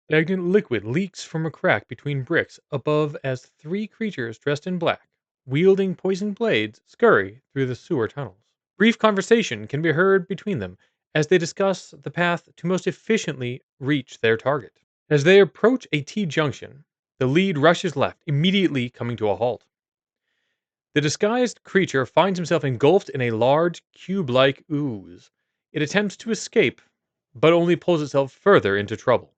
Stagnant liquid leaks from a crack between bricks above as three creatures dressed in black, wielding poison blades, scurry through the sewer tunnels. Brief conversation can be heard between them as they discuss the path to most efficiently reach their target. As they approach a T junction, the lead rushes left, immediately coming to a halt. The disguised creature finds himself engulfed in a large, cube like ooze. It attempts to escape, but only pulls itself further into trouble.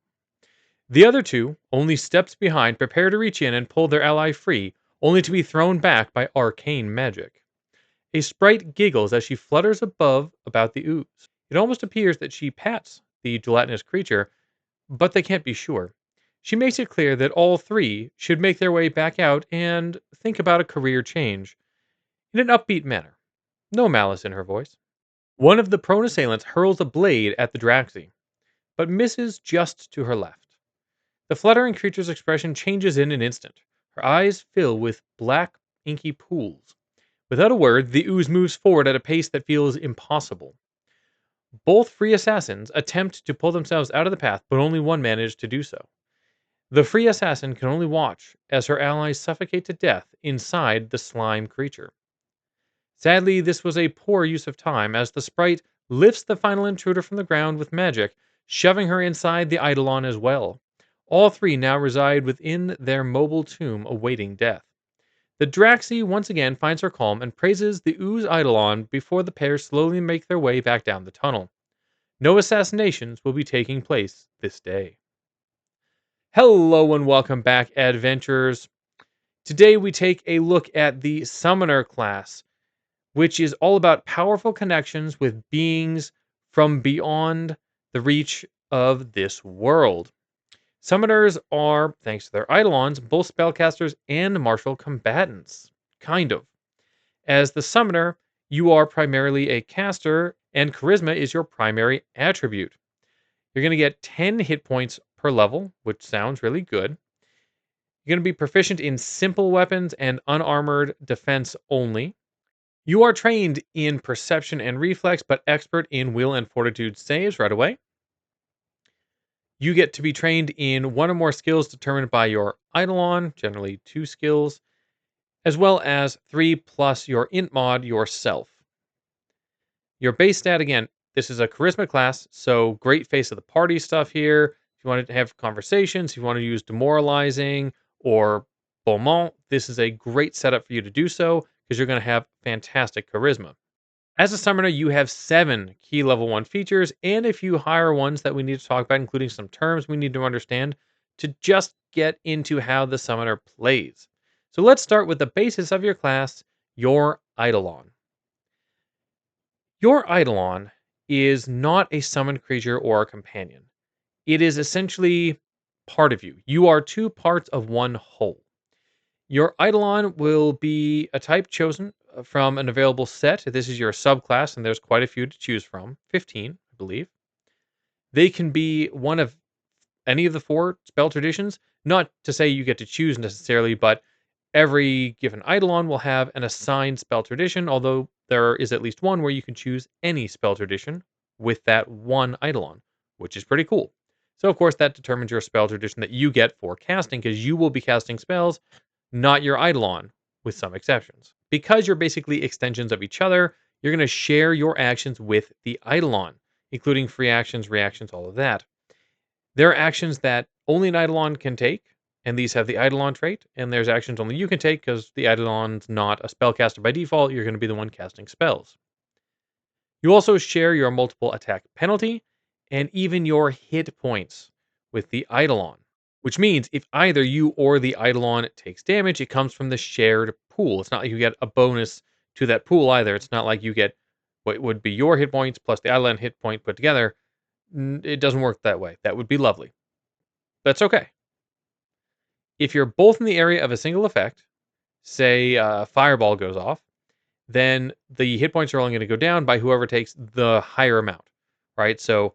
The other two, only steps behind, prepare to reach in and pull their ally free, only to be thrown back by arcane magic. A sprite giggles as she flutters above about the ooze. It almost appears that she pats the gelatinous creature, but they can't be sure. She makes it clear that all three should make their way back out and think about a career change in an upbeat manner. No malice in her voice. One of the prone assailants hurls a blade at the Draxi, but misses just to her left. The fluttering creature's expression changes in an instant. Her eyes fill with black, inky pools. Without a word, the ooze moves forward at a pace that feels impossible. Both free assassins attempt to pull themselves out of the path, but only one manages to do so. The free assassin can only watch as her allies suffocate to death inside the slime creature. Sadly, this was a poor use of time, as the sprite lifts the final intruder from the ground with magic, shoving her inside the Eidolon as well. All three now reside within their mobile tomb, awaiting death. The Draxi once again finds her calm and praises the ooze Eidolon before the pair slowly make their way back down the tunnel. No assassinations will be taking place this day. Hello and welcome back, adventurers. Today we take a look at the Summoner class, which is all about powerful connections with beings from beyond the reach of this world. Summoners are, thanks to their Eidolons, both spellcasters and martial combatants. Kind of. As the summoner, you are primarily a caster, and charisma is your primary attribute. You're going to get 10 hit points per level, which sounds really good. You're going to be proficient in simple weapons and unarmored defense only. You are trained in perception and reflex, but expert in will and fortitude saves right away. You get to be trained in one or more skills determined by your Eidolon, generally 2 skills, as well as 3 plus your int mod yourself. Your base stat, again, this is a charisma class, so great face of the party stuff here. If you want to have conversations, if you want to use demoralizing or beaumont, this is a great setup for you to do so because you're going to have fantastic charisma. As a summoner, you have 7 key level 1 features, and a few higher ones that we need to talk about, including some terms we need to understand to just get into how the summoner plays. So let's start with the basis of your class, your Eidolon. Your Eidolon is not a summoned creature or a companion. It is essentially part of you. You are 2 parts of one whole. Your Eidolon will be a type chosen from an available set. This is your subclass, and there's quite a few to choose from. 15, I believe. They can be one of any of the 4 spell traditions. Not to say you get to choose necessarily, but every given Eidolon will have an assigned spell tradition, although there is at least one where you can choose any spell tradition with that one Eidolon, which is pretty cool. So, of course, that determines your spell tradition that you get for casting, because you will be casting spells, not your Eidolon, with some exceptions. Because you're basically extensions of each other, you're going to share your actions with the Eidolon, including free actions, reactions, all of that. There are actions that only an Eidolon can take, and these have the Eidolon trait, and there's actions only you can take because the Eidolon's not a spellcaster by default. You're going to be the one casting spells. You also share your multiple attack penalty and even your hit points with the Eidolon, which means if either you or the Eidolon takes damage, it comes from the shared pool. It's not like you get a bonus to that pool either. It's not like you get what would be your hit points plus the Eidolon hit point put together. It doesn't work that way. That would be lovely. That's okay. If you're both in the area of a single effect, say fireball goes off, then the hit points are only going to go down by whoever takes the higher amount, right? So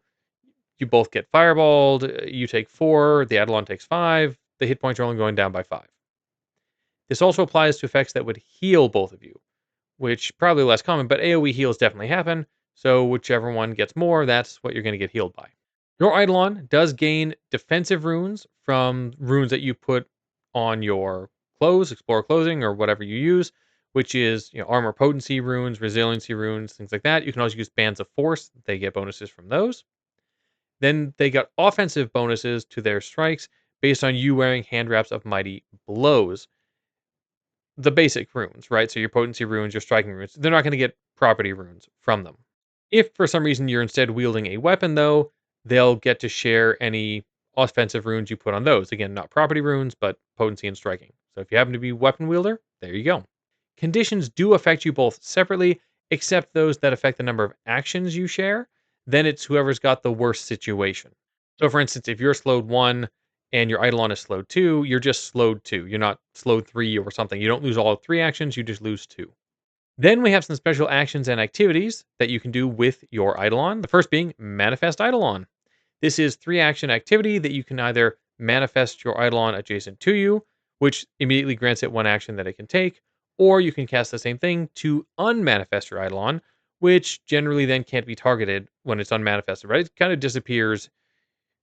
you both get fireballed, you take 4, the Eidolon takes 5, the hit points are only going down by 5. This also applies to effects that would heal both of you, which probably less common, but AoE heals definitely happen, so whichever one gets more, that's what you're going to get healed by. Your Eidolon does gain defensive runes from runes that you put on your clothes, explore clothing, or whatever you use, which is armor potency runes, resiliency runes, things like that. You can also use bands of force; they get bonuses from those. Then they got offensive bonuses to their strikes based on you wearing hand wraps of mighty blows. The basic runes, right? So your potency runes, your striking runes, they're not going to get property runes from them. If for some reason you're instead wielding a weapon, though, they'll get to share any offensive runes you put on those. Again, not property runes, but potency and striking. So if you happen to be weapon wielder, there you go. Conditions do affect you both separately, except those that affect the number of actions you share. Then it's whoever's got the worst situation. So, for instance, if you're slowed one and your Eidolon is slowed two, you're just slowed two. You're not slowed three or something. You don't lose all three actions, you just lose two. Then we have some special actions and activities that you can do with your Eidolon. The first being Manifest Eidolon. This is 3 action activity that you can either manifest your Eidolon adjacent to you, which immediately grants it 1 action that it can take, or you can cast the same thing to unmanifest your Eidolon, which generally then can't be targeted when it's unmanifested, right? It kind of disappears.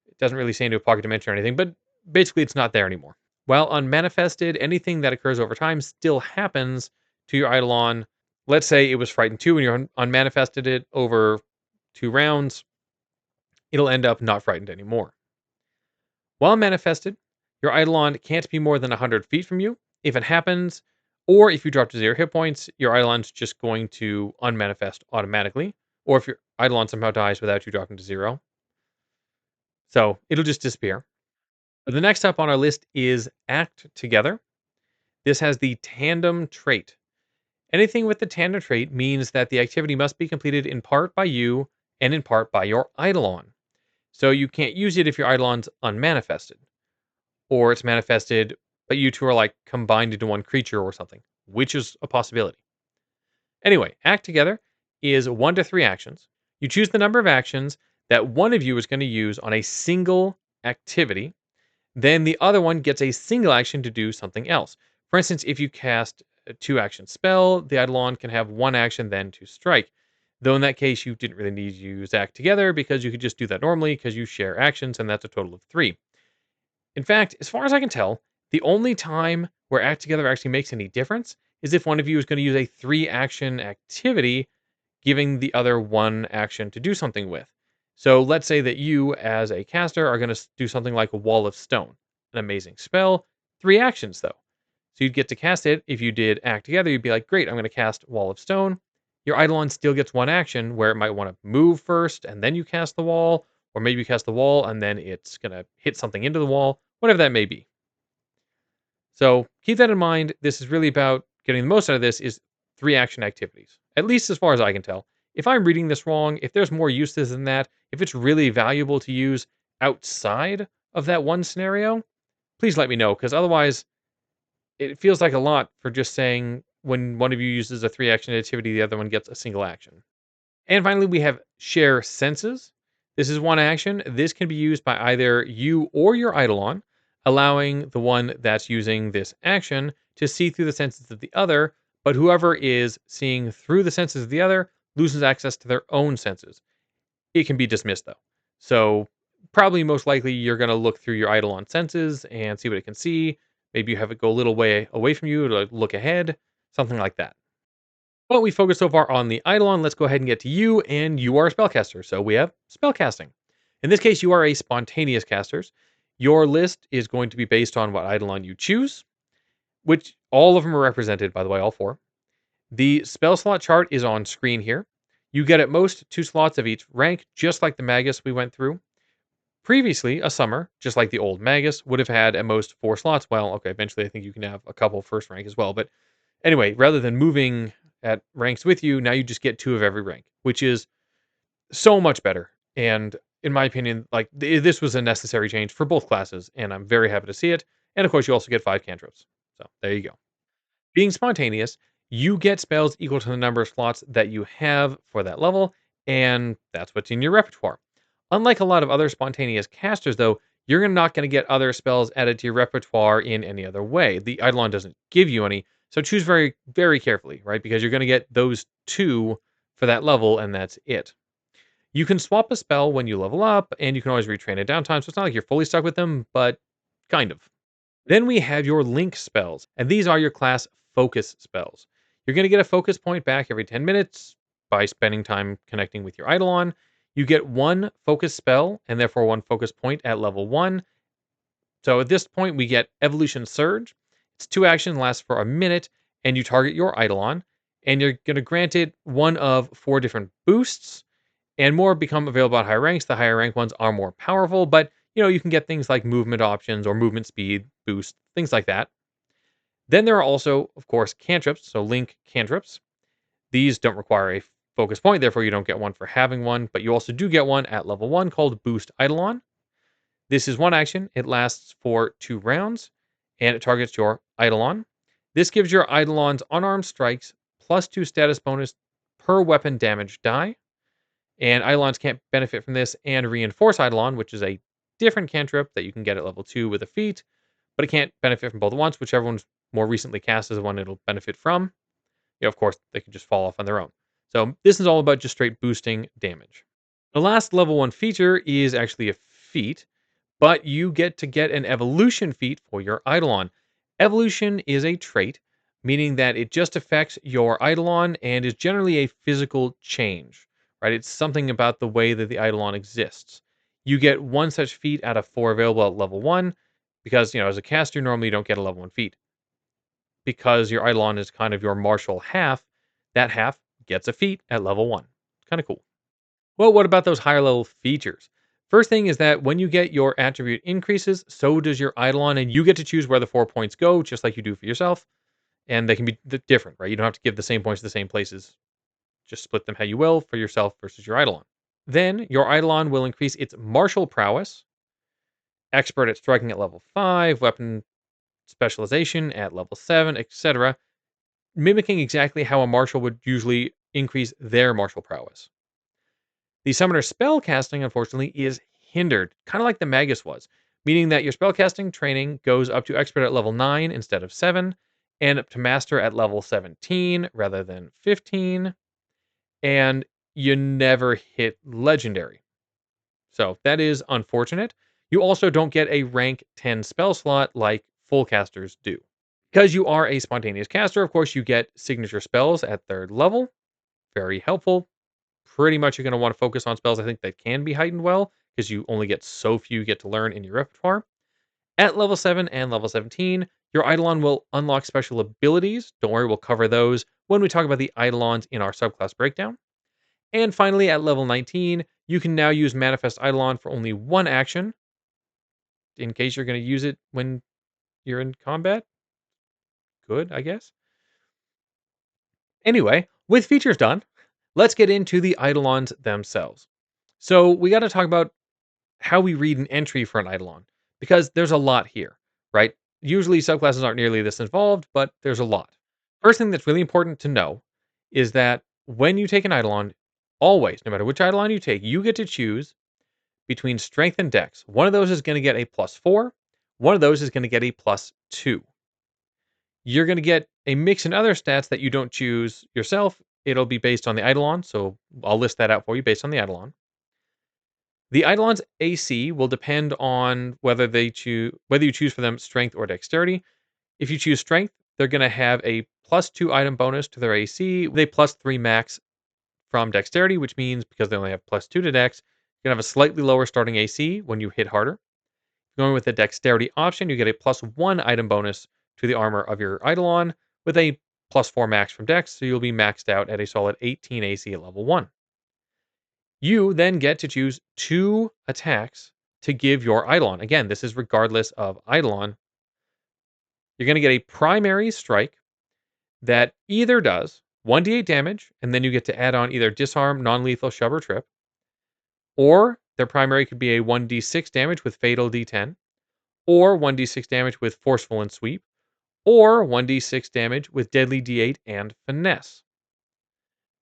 It doesn't really say into a pocket dimension or anything, but basically it's not there anymore. While unmanifested, anything that occurs over time still happens to your Eidolon. Let's say it was frightened 2 and you unmanifested it over 2 rounds, it'll end up not frightened anymore. While manifested, your Eidolon can't be more than 100 feet from you. If it happens, or if you drop to 0 hit points, your Eidolon's just going to unmanifest automatically. Or if your Eidolon somehow dies without you dropping to 0. So it'll just disappear. But the next up on our list is Act Together. This has the tandem trait. Anything with the tandem trait means that the activity must be completed in part by you and in part by your Eidolon. So you can't use it if your Eidolon's unmanifested, or it's manifested, but you two are like combined into one creature or something, which is a possibility. Anyway, Act Together is 1 to 3 actions. You choose the number of actions that one of you is going to use on a single activity. Then the other one gets a single action to do something else. For instance, if you cast a 2 action spell, the Eidolon can have 1 action then to strike. Though in that case, you didn't really need to use Act Together because you could just do that normally because you share actions and that's a total of 3. In fact, as far as I can tell, the only time where Act Together actually makes any difference is if one of you is going to use a 3 action activity, giving the other 1 action to do something with. So let's say that you, as a caster, are going to do something like a Wall of Stone, an amazing spell, 3 actions though. So you'd get to cast it. If you did Act Together, you'd be like, great, I'm going to cast Wall of Stone. Your Eidolon still gets 1 action where it might want to move first and then you cast the wall, or maybe you cast the wall and then it's going to hit something into the wall, whatever that may be. So keep that in mind. This is really about getting the most out of this is 3 action activities, at least as far as I can tell. If I'm reading this wrong, if there's more uses than that, if it's really valuable to use outside of that one scenario, please let me know, because otherwise it feels like a lot for just saying when one of you uses a 3 action activity, the other one gets a single action. And finally, we have Share Senses. This is 1 action. This can be used by either you or your Eidolon, allowing the one that's using this action to see through the senses of the other, but whoever is seeing through the senses of the other loses access to their own senses. It can be dismissed, though. So, probably most likely, you're going to look through your Eidolon senses and see what it can see. Maybe you have it go a little way away from you to look ahead, something like that. Well, we focused so far on the Eidolon. Let's go ahead and get to you, and you are a spellcaster. So we have spellcasting. In this case, you are a spontaneous casters. Your list is going to be based on what Eidolon you choose, which all of them are represented, by the way, all 4. The spell slot chart is on screen here. You get at most 2 slots of each rank, just like the Magus we went through. Previously, a Summer, just like the old Magus, would have had at most 4 slots. Well, okay, eventually I think you can have a couple first rank as well, but anyway, rather than moving at ranks with you, now you just get 2 of every rank, which is so much better. And in my opinion, like this was a necessary change for both classes, and I'm very happy to see it. And of course, you also get 5 cantrips. So there you go. Being spontaneous, you get spells equal to the number of slots that you have for that level, and that's what's in your repertoire. Unlike a lot of other spontaneous casters, though, you're not going to get other spells added to your repertoire in any other way. The Eidolon doesn't give you any, so choose very, very carefully, right? Because you're going to get those 2 for that level, and that's it. You can swap a spell when you level up, and you can always retrain at downtime, so it's not like you're fully stuck with them, but kind of. Then we have your link spells, and these are your class focus spells. You're going to get a focus point back every 10 minutes by spending time connecting with your Eidolon. You get one focus spell, and therefore one focus point at level 1. So at this point, we get Evolution Surge. It's 2 action, lasts for a minute, and you target your Eidolon, and you're going to grant it one of 4 different boosts, and more become available at higher ranks. The higher rank ones are more powerful, but you can get things like movement options or movement speed boost, things like that. Then there are also, of course, cantrips, so link cantrips. These don't require a focus point, therefore you don't get one for having one, but you also do get one at level 1 called Boost Eidolon. This is one action. It lasts for 2 rounds, and it targets your Eidolon. This gives your Eidolon's unarmed strikes +2 status bonus per weapon damage die. And Eidolons can't benefit from this, and Reinforce Eidolon, which is a different cantrip that you can get at level 2 with a feat, but it can't benefit from both at once. Whichever one's more recently cast is the one it'll benefit from. Of course, they can just fall off on their own. So this is all about just straight boosting damage. The last level 1 feature is actually a feat, but you get an evolution feat for your Eidolon. Evolution is a trait, meaning that it just affects your Eidolon and is generally a physical change, right? It's something about the way that the Eidolon exists. You get one such feat out of 4 available at level 1, because, as a caster, normally you don't get a level 1 feat. Because your Eidolon is kind of your martial half, that half gets a feat at level 1. It's kind of cool. Well, what about those higher level features? First thing is that when you get your attribute increases, so does your Eidolon, and you get to choose where the 4 points go, just like you do for yourself. And they can be different, right? You don't have to give the same points to the same places. Just split them how you will for yourself versus your Eidolon. Then your Eidolon will increase its martial prowess, expert at striking at level 5, weapon specialization at level 7, etc., mimicking exactly how a martial would usually increase their martial prowess. The summoner spellcasting, unfortunately, is hindered, kind of like the Magus was, meaning that your spellcasting training goes up to expert at level 9 instead of 7, and up to master at level 17 rather than 15, and you never hit legendary. So that is unfortunate. You also don't get a rank 10 spell slot like full casters do. Because you are a spontaneous caster, of course, you get signature spells at 3rd level. Very helpful. Pretty much you're going to want to focus on spells I think that can be heightened well, because you only get so few you get to learn in your repertoire. At level 7 and level 17, your Eidolon will unlock special abilities. Don't worry, we'll cover those when we talk about the Eidolons in our subclass breakdown. And finally, at level 19, you can now use Manifest Eidolon for only 1 action, in case you're going to use it when you're in combat. Good, I guess. Anyway, with features done, let's get into the Eidolons themselves. So we got to talk about how we read an entry for an Eidolon, because there's a lot here, right? Usually subclasses aren't nearly this involved, but there's a lot. First thing that's really important to know is that when you take an Eidolon, always, no matter which Eidolon you take, you get to choose between strength and dex. One of those is going to get a +4, one of those is going to get a +2. You're going to get a mix in other stats that you don't choose yourself. It'll be based on the Eidolon, so I'll list that out for you based on the Eidolon. The Eidolon's AC will depend on whether you choose for them strength or dexterity. If you choose strength, they're going to have a +2 item bonus to their AC with a +3 max from dexterity, which means because they only have +2 to dex, you're going to have a slightly lower starting AC when you hit harder. Going with the dexterity option, you get a +1 item bonus to the armor of your Eidolon with a +4 max from dex, so you'll be maxed out at a solid 18 AC at level 1. You then get to choose 2 attacks to give your Eidolon. Again, this is regardless of Eidolon. You're going to get a primary strike that either does 1d8 damage, and then you get to add on either disarm, non-lethal, shove, or trip, or their primary could be a 1d6 damage with fatal d10, or 1d6 damage with forceful and sweep, or 1d6 damage with deadly d8 and finesse.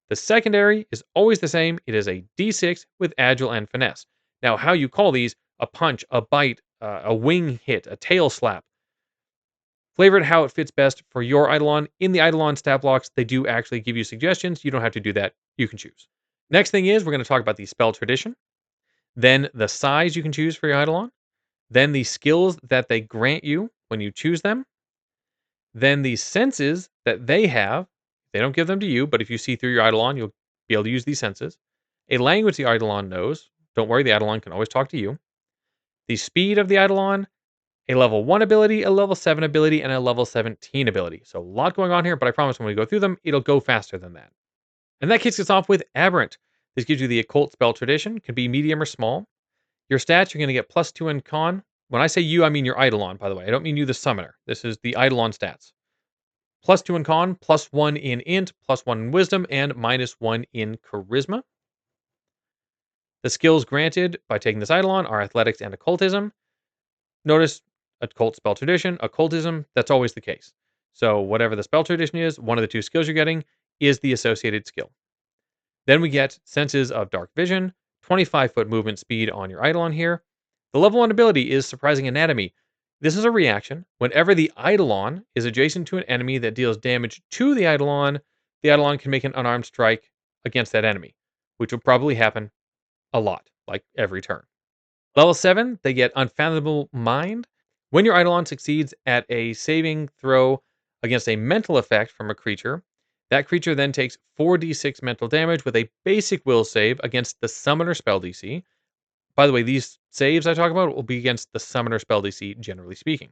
The secondary is always the same. It is a d6 with agile and finesse. Now, how you call these, a punch, a bite, a wing hit, a tail slap, flavor it how it fits best for your Eidolon. In the Eidolon stat blocks, they do actually give you suggestions. You don't have to do that. You can choose. Next thing is we're going to talk about the spell tradition, then the size you can choose for your Eidolon, then the skills that they grant you when you choose them, then the senses that they have. They don't give them to you, but if you see through your Eidolon, you'll be able to use these senses. A language the Eidolon knows. Don't worry, the Eidolon can always talk to you. The speed of the Eidolon, a level 1 ability, a level 7 ability, and a level 17 ability. So a lot going on here, but I promise when we go through them, it'll go faster than that. And that kicks us off with Aberrant. This gives you the occult spell tradition, can be medium or small. Your stats, you're going to get +2 in con. When I say you, I mean your Eidolon, by the way. I don't mean you, the summoner. This is the Eidolon stats. +2 in con, +1 in int, +1 in wisdom, and -1 in charisma. The skills granted by taking this Eidolon are athletics and occultism. Notice occult spell tradition, occultism, that's always the case. So whatever the spell tradition is, one of the two skills you're getting is the associated skill. Then we get senses of dark vision, 25-foot movement speed on your Eidolon here. The level 1 ability is surprising anatomy. This is a reaction. Whenever the Eidolon is adjacent to an enemy that deals damage to the Eidolon can make an unarmed strike against that enemy, which will probably happen a lot, like every turn. Level 7, they get Unfathomable Mind. When your Eidolon succeeds at a saving throw against a mental effect from a creature, that creature then takes 4d6 mental damage with a basic will save against the summoner spell DC. By the way, these saves I talk about will be against the summoner spell DC, generally speaking.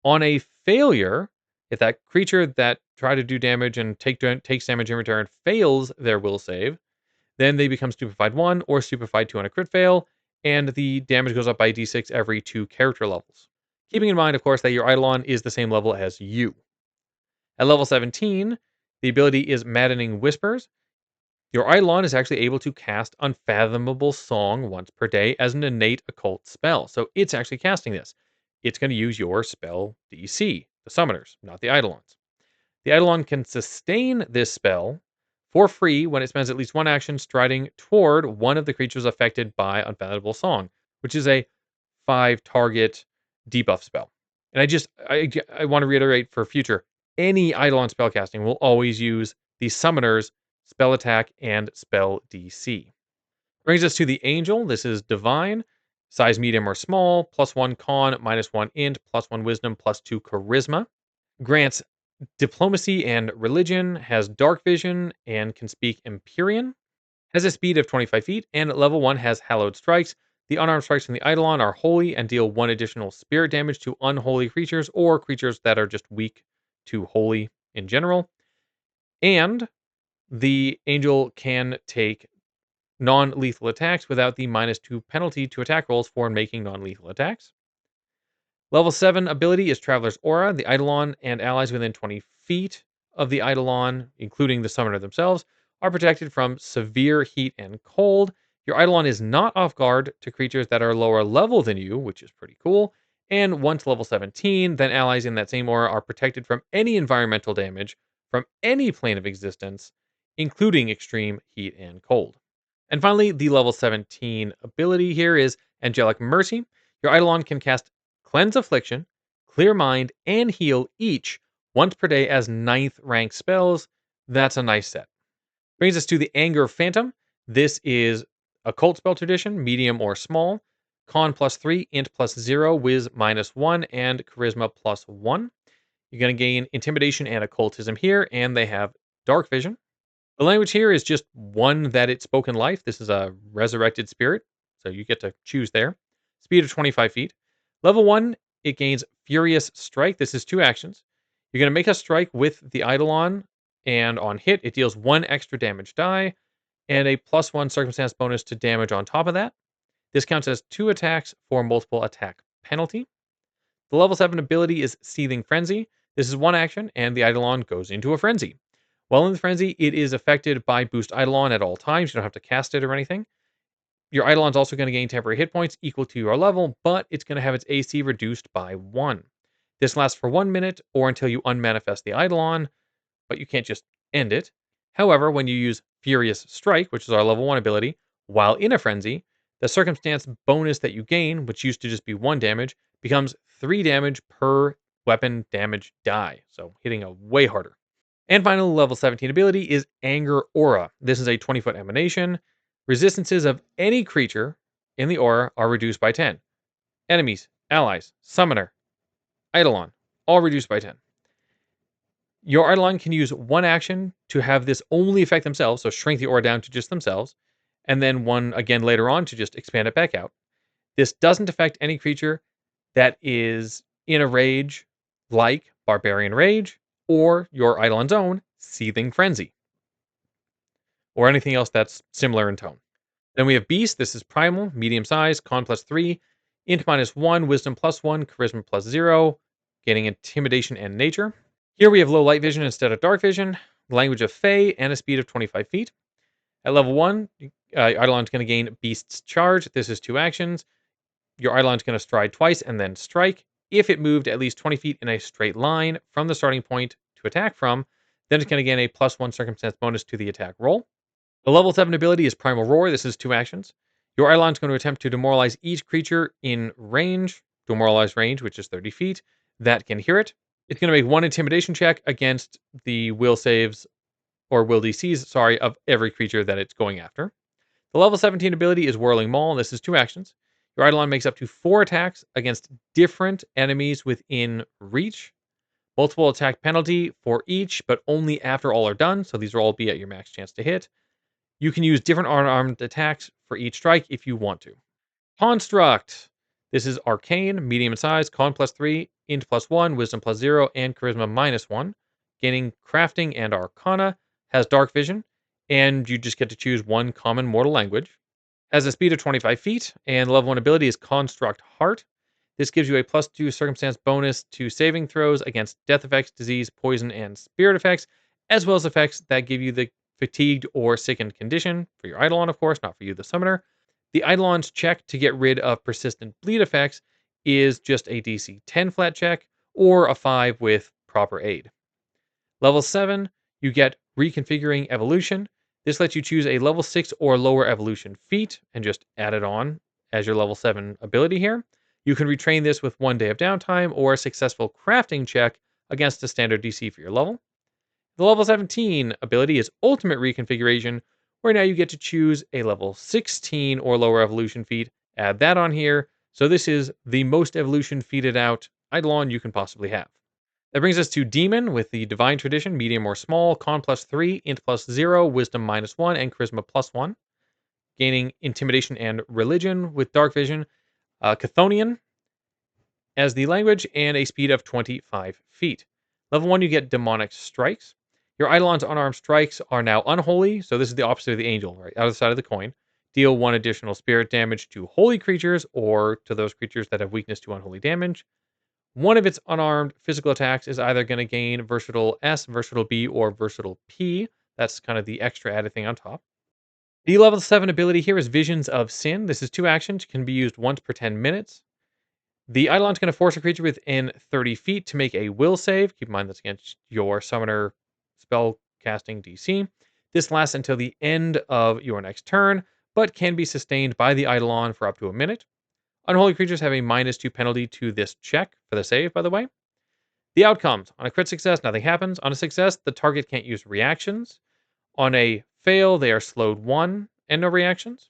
On a failure, if that creature that tried to do damage and takes damage in return fails their will save, then they become Stupefied 1 or Stupefied 2 on a crit fail, and the damage goes up by d6 every 2 character levels. Keeping in mind, of course, that your Eidolon is the same level as you. At level 17, the ability is Maddening Whispers. Your Eidolon is actually able to cast Unfathomable Song once per day as an innate occult spell. So it's actually casting this. It's going to use your spell DC, the summoners, not the Eidolons. The Eidolon can sustain this spell for free when it spends at least one action striding toward one of the creatures affected by Unfathomable Song, which is a 5 target debuff spell. And I want to reiterate for future, any Eidolon spellcasting will always use the summoner's spell attack and spell DC. Brings us to the Angel. This is Divine, size medium or small, +1 con, -1 int, +1 wisdom, +2 charisma. Grants diplomacy and religion, has dark vision, and can speak Empyrean. Has a speed of 25 feet, and at level 1 has hallowed strikes. The unarmed strikes from the Eidolon are holy and deal 1 additional spirit damage to unholy creatures or creatures that are just weak to holy in general. And the angel can take non-lethal attacks without the -2 penalty to attack rolls for making non-lethal attacks. Level 7 ability is Traveler's Aura. The Eidolon and allies within 20 feet of the Eidolon, including the summoner themselves, are protected from severe heat and cold. Your Eidolon is not off guard to creatures that are lower level than you, which is pretty cool. And once level 17, then allies in that same aura are protected from any environmental damage from any plane of existence, including extreme heat and cold. And finally, the level 17 ability here is Angelic Mercy. Your Eidolon can cast Cleanse Affliction, Clear Mind, and Heal each once per day as 9th rank spells. That's a nice set. Brings us to the Anger Phantom. This is Occult Spell Tradition, medium or small. Con +3, Int +0, Wiz -1, and Charisma +1. You're going to gain Intimidation and Occultism here, and they have Dark Vision. The language here is just one that it's spoken life. This is a resurrected spirit, so you get to choose there. Speed of 25 feet. Level 1, it gains Furious Strike. This is 2 actions. You're going to make a strike with the Eidolon, and on hit, it deals 1 extra damage die, and a +1 circumstance bonus to damage on top of that. This counts as 2 attacks for multiple attack penalty. The level 7 ability is Seething Frenzy. This is 1 action, and the Eidolon goes into a frenzy. While in the frenzy, it is affected by Boost Eidolon at all times. You don't have to cast it or anything. Your Eidolon's also going to gain temporary hit points equal to your level, but it's going to have its AC reduced by 1. This lasts for 1 minute or until you unmanifest the Eidolon, but you can't just end it. However, when you use Furious Strike, which is our level 1 ability, while in a frenzy, the circumstance bonus that you gain, which used to just be 1 damage, becomes 3 damage per weapon damage die. So hitting a way harder. And finally, level 17 ability is Anger Aura. This is a 20-foot emanation. Resistances of any creature in the aura are reduced by 10. Enemies, allies, summoner, Eidolon, all reduced by 10. Your Eidolon can use one action to have this only affect themselves, so shrink the aura down to just themselves, and then one again later on to just expand it back out. This doesn't affect any creature that is in a rage like Barbarian Rage or your Eidolon's own Seething Frenzy, or anything else that's similar in tone. Then we have Beast. This is primal, medium size, con +3, int -1, wisdom +1, charisma +0, gaining intimidation and nature. Here we have low light vision instead of dark vision, language of Fey, and a speed of 25 feet. At level 1, Eidolon's going to gain Beast's Charge. This is 2 actions. Your Eidolon's going to stride twice and then strike. If it moved at least 20 feet in a straight line from the starting point to attack from, then it's going to gain a +1 circumstance bonus to the attack roll. The level 7 ability is Primal Roar. This is 2 actions. Your Eidolon's going to attempt to demoralize each creature in range, demoralize range, which is 30 feet, that can hear it. It's going to make one intimidation check against the will saves or will DCs, of every creature that it's going after. The level 17 ability is Whirling Maul. This is 2 actions. Your Eidolon makes up to 4 attacks against different enemies within reach. Multiple attack penalty for each, but only after all are done. So these will all be at your max chance to hit. You can use different unarmed attacks for each strike if you want to. Construct. This is Arcane, medium in size, con +3, int +1, wisdom +0, and charisma -1. Gaining crafting and arcana. Has dark vision, and you just get to choose one common mortal language. Has a speed of 25 feet, and level 1 ability is Construct Heart. This gives you a +2 circumstance bonus to saving throws against death effects, disease, poison, and spirit effects, as well as effects that give you the fatigued or sickened condition for your Eidolon, of course, not for you, the summoner. The Eidolon's check to get rid of persistent bleed effects is just a DC 10 flat check or a 5 with proper aid. Level 7, you get Reconfiguring Evolution. This lets you choose a level 6 or lower evolution feat and just add it on as your level 7 ability here. You can retrain this with 1 day of downtime or a successful crafting check against a standard DC for your level. The level 17 ability is Ultimate Reconfiguration, where now you get to choose a level 16 or lower evolution feat, add that on here. So this is the most evolution feated out Eidolon you can possibly have. That brings us to Demon with the Divine Tradition, medium or small, con +3, int +0, wisdom -1, and charisma +1. Gaining intimidation and religion with dark vision, Chthonian as the language, and a speed of 25 feet. Level 1, you get Demonic Strikes. Your Eidolon's unarmed strikes are now unholy, so this is the opposite of the angel, right? Other side of the coin. Deal 1 additional spirit damage to holy creatures or to those creatures that have weakness to unholy damage. One of its unarmed physical attacks is either going to gain versatile S, versatile B, or versatile P. That's kind of the extra added thing on top. The level 7 ability here is Visions of Sin. This is 2 actions, can be used once per 10 minutes. The Eidolon's going to force a creature within 30 feet to make a will save. Keep in mind that's against your summoner spell casting DC. This lasts until the end of your next turn, but can be sustained by the Eidolon for up to a minute. Unholy creatures have a -2 penalty to this check for the save, by the way. The outcomes. On a crit success, nothing happens. On a success, the target can't use reactions. On a fail, they are slowed 1 and no reactions.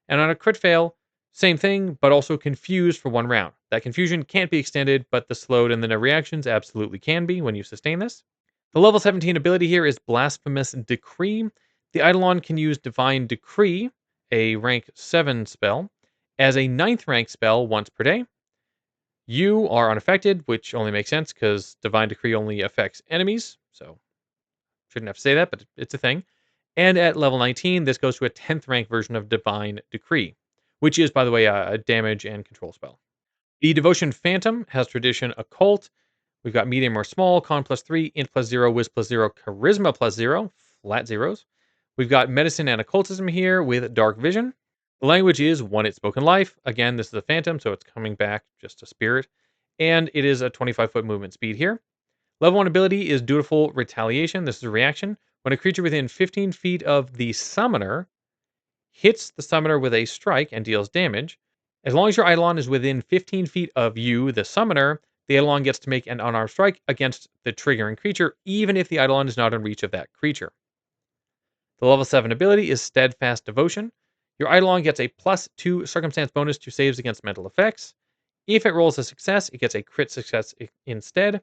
And on a crit fail, same thing, but also confused for 1 round. That confusion can't be extended, but the slowed and the no reactions absolutely can be when you sustain this. The level 17 ability here is Blasphemous Decree. The Eidolon can use Divine Decree, a rank 7 spell, as a 9th rank spell once per day. You are unaffected, which only makes sense because Divine Decree only affects enemies, so shouldn't have to say that, but it's a thing. And at level 19, this goes to a 10th rank version of Divine Decree, which is, by the way, a damage and control spell. The Devotion Phantom has Tradition Occult. We've got medium or small, con +3, int +0, wiz +0, charisma +0, flat zeros. We've got medicine and occultism here with dark vision. The language is One It Spoken Life. Again, this is a phantom, so it's coming back just a spirit. And it is a 25-foot movement speed here. Level 1 ability is Dutiful Retaliation. This is a reaction. When a creature within 15 feet of the summoner hits the summoner with a strike and deals damage, as long as your Eidolon is within 15 feet of you, the summoner, the Eidolon gets to make an unarmed strike against the triggering creature, even if the Eidolon is not in reach of that creature. The level 7 ability is Steadfast Devotion. Your Eidolon gets a +2 circumstance bonus to saves against mental effects. If it rolls a success, it gets a crit success instead.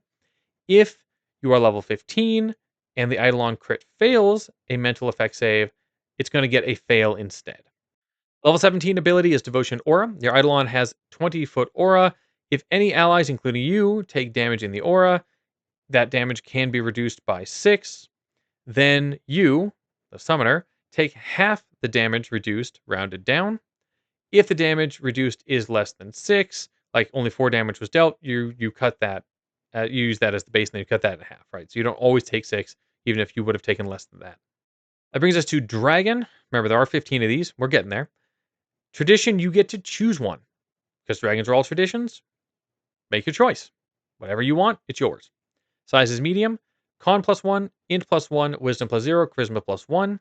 If you are level 15 and the Eidolon crit fails a mental effect save, it's going to get a fail instead. Level 17 ability is Devotion Aura. Your Eidolon has 20-foot aura. If any allies, including you, take damage in the aura, that damage can be reduced by 6. Then you, the summoner, take half the damage reduced, rounded down. If the damage reduced is less than 6, like only 4 damage was dealt, you cut that, you use that as the base, and then you cut that in half, right? So you don't always take 6, even if you would have taken less than that. That brings us to Dragon. Remember, there are 15 of these. We're getting there. Tradition, you get to choose one. Because dragons are all traditions, make your choice. Whatever you want, it's yours. Size is medium. Con +1, int +1, wisdom +0, charisma +1.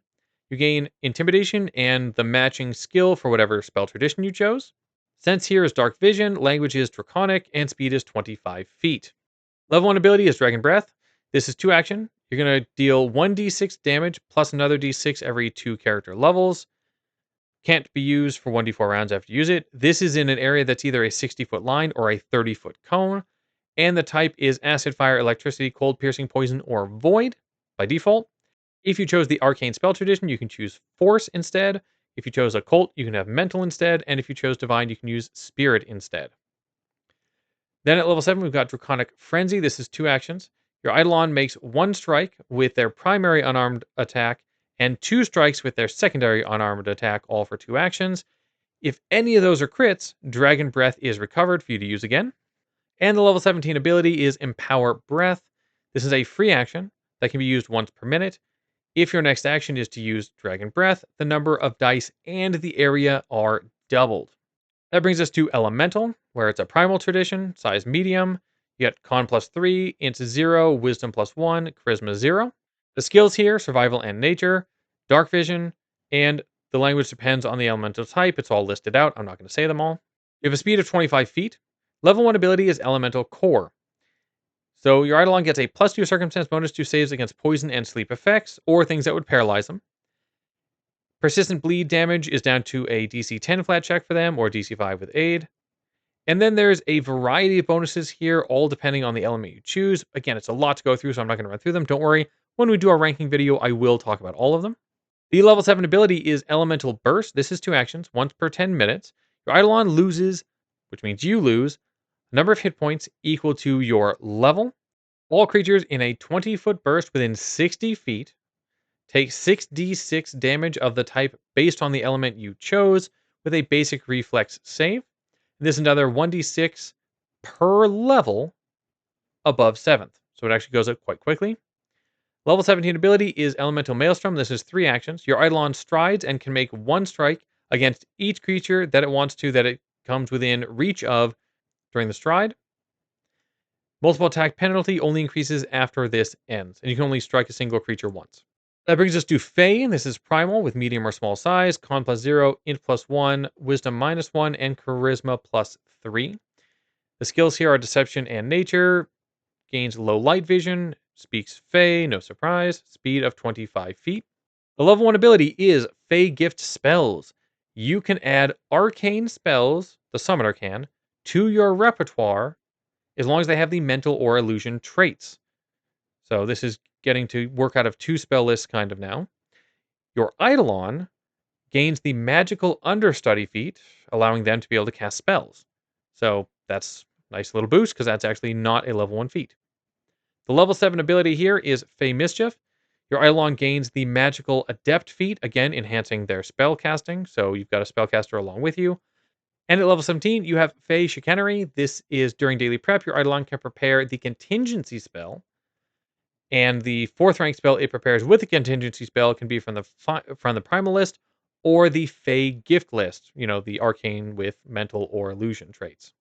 You gain intimidation and the matching skill for whatever spell tradition you chose. Sense here is dark vision, language is draconic, and speed is 25 feet. Level 1 ability is Dragon Breath. This is 2 action. You're going to deal 1d6 damage plus another d6 every 2 character levels. Can't be used for 1d4 rounds after you use it. This is in an area that's either a 60-foot line or a 30-foot cone. And the type is acid, fire, electricity, cold, piercing, poison, or void by default. If you chose the arcane spell tradition, you can choose force instead. If you chose occult, you can have mental instead. And if you chose divine, you can use spirit instead. Then at level 7, we've got Draconic Frenzy. This is 2 actions. Your Eidolon makes 1 strike with their primary unarmed attack and 2 strikes with their secondary unarmed attack, all for 2 actions. If any of those are crits, Dragon Breath is recovered for you to use again. And the level 17 ability is Empower Breath. This is a free action that can be used once per minute. If your next action is to use Dragon Breath, the number of dice and the area are doubled. That brings us to Elemental, where it's a primal tradition, size medium. You get Con +3, Int 0, Wisdom +1, Charisma 0. The skills here, Survival and Nature, Dark Vision, and the language depends on the elemental type. It's all listed out. I'm not going to say them all. You have a speed of 25 feet. Level 1 ability is Elemental Core. So your Eidolon gets a +2 circumstance bonus to saves against poison and sleep effects, or things that would paralyze them. Persistent bleed damage is down to a DC 10 flat check for them, or DC 5 with aid. And then there's a variety of bonuses here, all depending on the element you choose. Again, it's a lot to go through, so I'm not going to run through them. Don't worry. When we do our ranking video, I will talk about all of them. The level 7 ability is Elemental Burst. This is 2 actions, once per 10 minutes. Your Eidolon loses, which means you lose, a number of hit points equal to your level. All creatures in a 20-foot burst within 60 feet take 6d6 damage of the type based on the element you chose with a basic reflex save. This is another 1d6 per level above 7th. So it actually goes up quite quickly. Level 17 ability is Elemental Maelstrom. This is 3 actions. Your Eidolon strides and can make 1 strike against each creature that it wants to that it comes within reach of during the stride. Multiple attack penalty only increases after this ends, and you can only strike a single creature once. That brings us to Fey. This is primal with medium or small size, Con +0, Int +1, Wisdom -1, and Charisma +3. The skills here are Deception and Nature. Gains low light vision. Speaks Fey, no surprise. Speed of 25 feet. The level 1 ability is Fey Gift Spells. You can add arcane spells, the summoner can, to your repertoire as long as they have the mental or illusion traits. So this is getting to work out of 2 spell lists kind of now. Your Eidolon gains the magical understudy feat, allowing them to be able to cast spells. So that's a nice little boost because that's actually not a level 1 feat. The level 7 ability here is Fey Mischief. Your Eidolon gains the magical adept feat, again enhancing their spell casting. So you've got a spellcaster along with you. And at level 17, you have Fey Chicanery. This is during daily prep. Your Eidolon can prepare the contingency spell. And the 4th rank spell it prepares with the contingency spell can be from the primal list or the Fey gift list, the arcane with mental or illusion traits.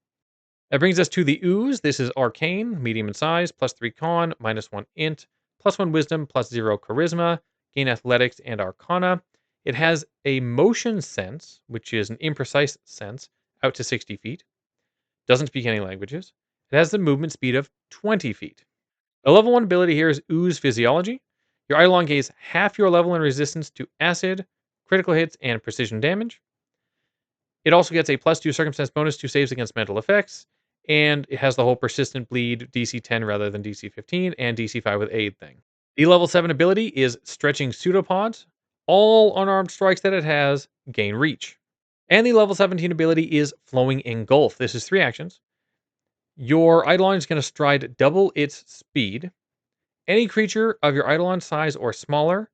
That brings us to the ooze. This is arcane, medium in size, +3 con, -1 int, +1 wisdom, +0 charisma, gain athletics and arcana. It has a motion sense, which is an imprecise sense, out to 60 feet. Doesn't speak any languages. It has the movement speed of 20 feet. The level 1 ability here is Ooze Physiology. Your Eidolon gains half your level in resistance to acid, critical hits, and precision damage. It also gets a +2 circumstance bonus to saves against mental effects, and it has the whole persistent bleed DC 10 rather than DC 15 and DC 5 with aid thing. The level 7 ability is Stretching Pseudopods. All unarmed strikes that it has gain reach. And the level 17 ability is Flowing Engulf. This is 3 actions. Your Eidolon is going to stride double its speed. Any creature of your Eidolon size or smaller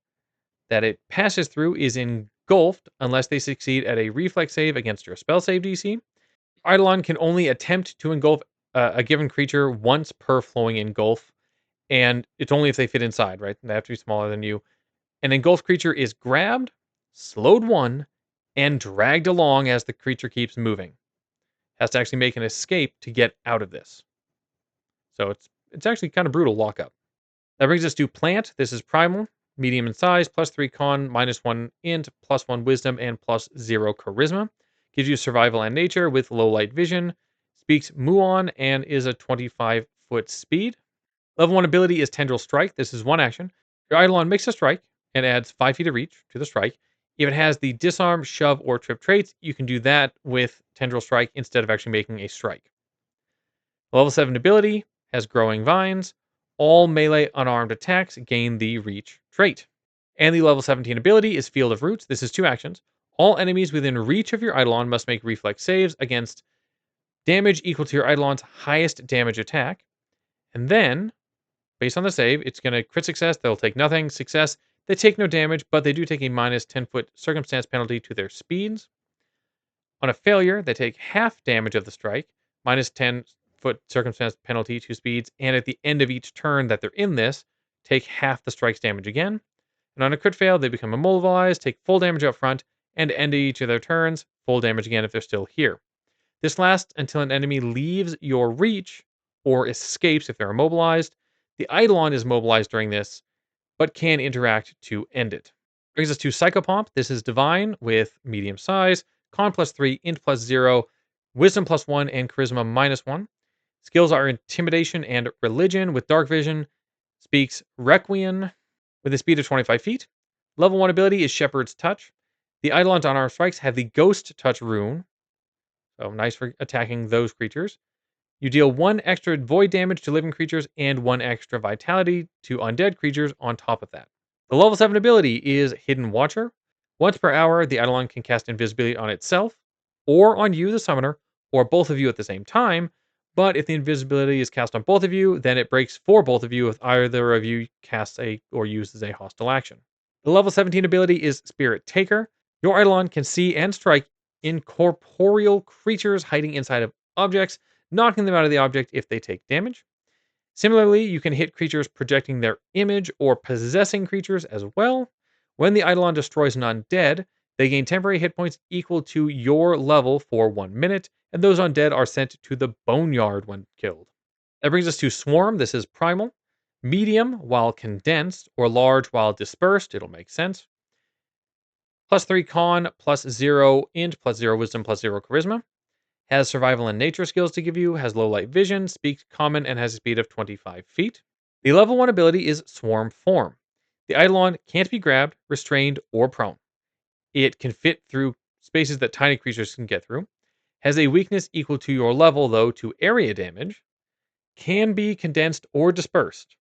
that it passes through is engulfed unless they succeed at a reflex save against your spell save DC. Eidolon can only attempt to engulf a given creature once per flowing engulf, and it's only if they fit inside, right? They have to be smaller than you. An engulfed creature is grabbed, slowed 1, and dragged along as the creature keeps moving. Has to actually make an escape to get out of this. So it's actually kind of brutal lockup. That brings us to Plant. This is primal, medium in size, +3 con, -1 int, +1 wisdom, and +0 charisma. Gives you survival and nature with low light vision. Speaks Muon and is a 25-foot speed. Level 1 ability is Tendril Strike. This is 1 action. Your Eidolon makes a strike and adds 5 feet of reach to the strike. If it has the disarm, shove, or trip traits, you can do that with Tendril Strike instead of actually making a strike. Level 7 ability has Growing Vines. All melee unarmed attacks gain the reach trait. And the level 17 ability is Field of Roots. This is 2 actions. All enemies within reach of your Eidolon must make reflex saves against damage equal to your Eidolon's highest damage attack. And then, based on the save, it's going to crit success. They'll take nothing. Success, they take no damage, but they do take a -10-foot circumstance penalty to their speeds. On a failure, they take half damage of the strike, -10-foot circumstance penalty to speeds, and at the end of each turn that they're in this, take half the strike's damage again. And on a crit fail, they become immobilized, take full damage up front, and end each of their turns, full damage again if they're still here. This lasts until an enemy leaves your reach or escapes if they're immobilized. The Eidolon is mobilized during this, but can interact to end it. Brings us to Psychopomp. This is Divine with medium size, con +3, int +0, wisdom +1, and charisma -1. Skills are Intimidation and Religion with Dark Vision. Speaks Requiem with a speed of 25 feet. Level 1 ability is Shepherd's Touch. The Eidolons on our strikes have the Ghost Touch rune, so nice for attacking those creatures. You deal 1 extra void damage to living creatures and 1 extra vitality to undead creatures on top of that. The level 7 ability is Hidden Watcher. Once per hour, the Eidolon can cast invisibility on itself, or on you, the summoner, or both of you at the same time. But if the invisibility is cast on both of you, then it breaks for both of you if either of you casts or uses a hostile action. The level 17 ability is Spirit Taker. Your Eidolon can see and strike incorporeal creatures hiding inside of objects, knocking them out of the object if they take damage. Similarly, you can hit creatures projecting their image or possessing creatures as well. When the Eidolon destroys an undead, they gain temporary hit points equal to your level for 1 minute, and those undead are sent to the Boneyard when killed. That brings us to Swarm. This is primal. Medium while condensed, or large while dispersed. It'll make sense. +3 con, +0 int, +0 wisdom, +0 charisma. Has survival and nature skills to give you, has low light vision, speaks common, and has a speed of 25 feet. The level 1 ability is Swarm Form. The Eidolon can't be grabbed, restrained, or prone. It can fit through spaces that tiny creatures can get through. Has a weakness equal to your level, though, to area damage. Can be condensed or dispersed.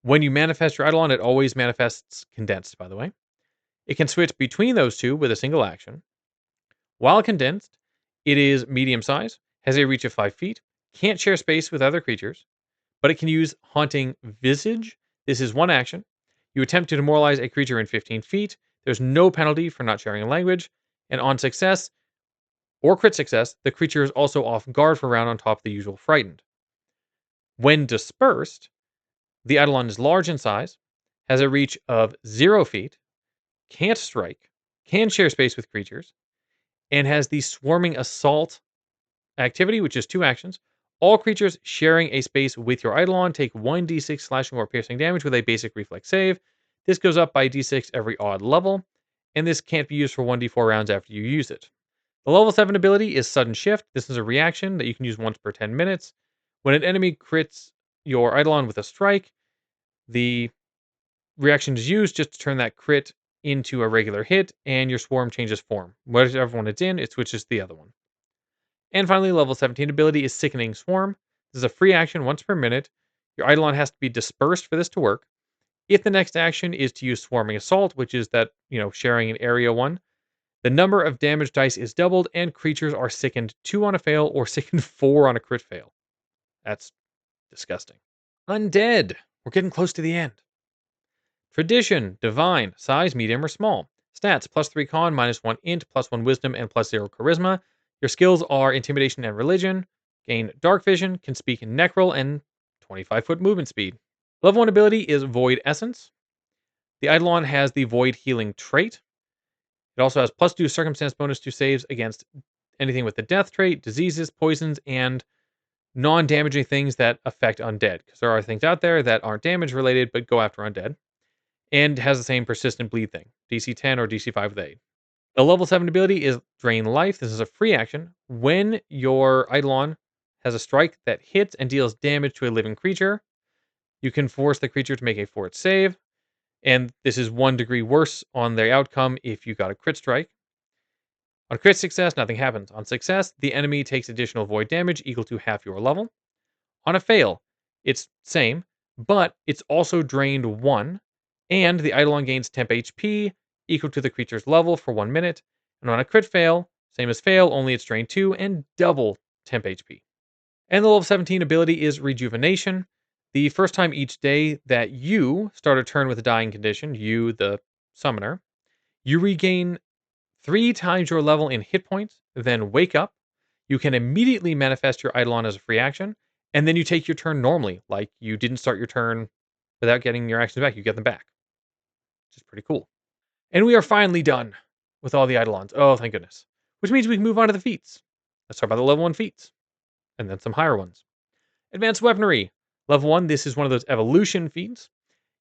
When you manifest your Eidolon, it always manifests condensed, by the way. It can switch between those two with a single action. While condensed, it is medium size, has a reach of 5 feet, can't share space with other creatures, but it can use Haunting Visage. This is 1 action. You attempt to demoralize a creature in 15 feet. There's no penalty for not sharing a language. And on success, or crit success, the creature is also off guard for a round on top of the usual frightened. When dispersed, the Eidolon is large in size, has a reach of 0 feet, can't strike, can share space with creatures, and has the Swarming Assault activity, which is 2 actions. All creatures sharing a space with your Eidolon take 1d6 slashing or piercing damage with a basic reflex save. This goes up by d6 every odd level, and this can't be used for 1d4 rounds after you use it. The level 7 ability is Sudden Shift. This is a reaction that you can use once per 10 minutes. When an enemy crits your Eidolon with a strike, the reaction is used just to turn that crit into a regular hit, and your swarm changes form. Whichever one it's in, it switches to the other one. And finally, level 17 ability is Sickening Swarm. This is a free action once per minute. Your Eidolon has to be dispersed for this to work. If the next action is to use Swarming Assault, which is that, sharing an area one, the number of damage dice is doubled, and creatures are sickened 2 on a fail or sickened 4 on a crit fail. That's disgusting. Undead. We're getting close to the end. Tradition, Divine, size, medium, or small. Stats, +3 con, -1 int, +1 wisdom, and +0 charisma. Your skills are Intimidation and Religion. Gain Dark Vision, can speak in Necrol, and 25-foot movement speed. Level 1 ability is Void Essence. The Eidolon has the Void Healing trait. It also has +2 circumstance bonus to saves against anything with the death trait, diseases, poisons, and non-damaging things that affect undead. Because there are things out there that aren't damage related but go after undead. And has the same persistent bleed thing, DC 10 or DC 5 with aid. The level 7 ability is Drain Life. This is a free action. When your Eidolon has a strike that hits and deals damage to a living creature, you can force the creature to make a fort save. And this is 1 degree worse on the outcome if you got a crit strike. On crit success, nothing happens. On success, the enemy takes additional void damage equal to half your level. On a fail, it's same, but it's also drained 1, and the Eidolon gains temp HP equal to the creature's level for 1 minute. And on a crit fail, same as fail, only it's drained 2 and double temp HP. And the level 17 ability is Rejuvenation. The first time each day that you start a turn with a dying condition, you, the summoner, you regain 3 times your level in hit points, then wake up. You can immediately manifest your Eidolon as a free action, and then you take your turn normally, like you didn't start your turn without getting your actions back. You get them back, which is pretty cool. And we are finally done with all the Eidolons. Oh, thank goodness. Which means we can move on to the feats. Let's talk about the level 1 feats, and then some higher ones. Advanced Weaponry. Level 1, this is one of those evolution feats.